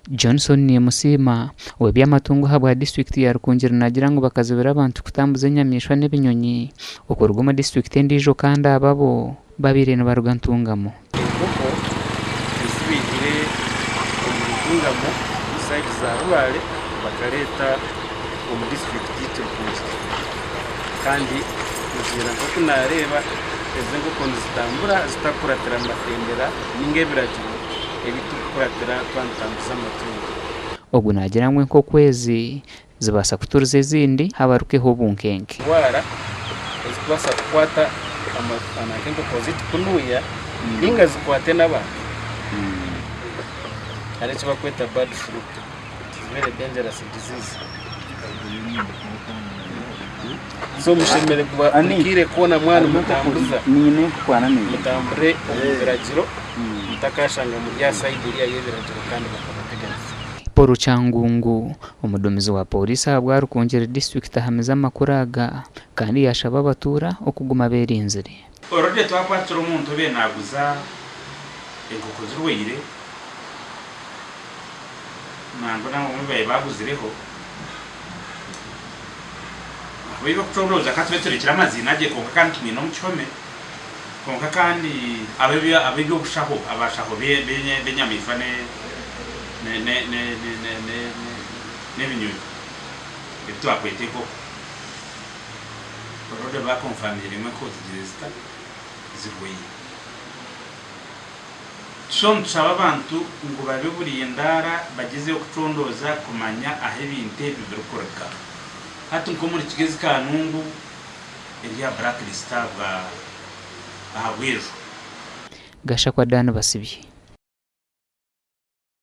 Johnson ni musima we by'amatungo habwa district ya Rukungiri nagira ngo bakazibira abantu kutambuza nyamishwa n'ebinyonyi okorwa mu district ndijo kandi ababo babire no barugantungamo isibigire umutungamo site za rwale bakareta mu district y'Rukungiri kandi kugira ngo kunareba eze ngo kondo zitambura zitakuratira amatembera n'ingebiragiro ebitukuratira twantambuza amatungo obu nagira ngo nko kwezi zibasa kuturuza izindi habarukeho bunkenke wara ezibasa kwata amakenko poziti kunuya ninga zikwate n'abantu ariko bakweta bad flu very dangerous disease so mushemere kuba anikire kona mwana mutambuza nine kwana nine mutambure umubiragiro mutakashanga mu bya side iriya y'ibiragiro kandi bakabategereza Paul Cyangungu umudumizi wa polisi habwa Rukungiri district hameza makuraga kandi yashaba abatura okuguma berinzire orode twakwatira umuntu be naguza enkoko zirwire nangona mu baye baguzireho wiba kucoroza katweterekira amazi nagiye konka kandi kimino mu cyome konka kandi abebyo gushaho abashaho benyamifa ne binyuye bitwa kweteko orode ba confirmire mwe ko zigezita zirweye Shon abantu ngo babe buriye ndara bageze kucondoza kumanya aho ibinte bibirukoreka hati nko muri kigezi kanungu iriya blacklist bwa ahagwejo gasha kwa Dana Basibye.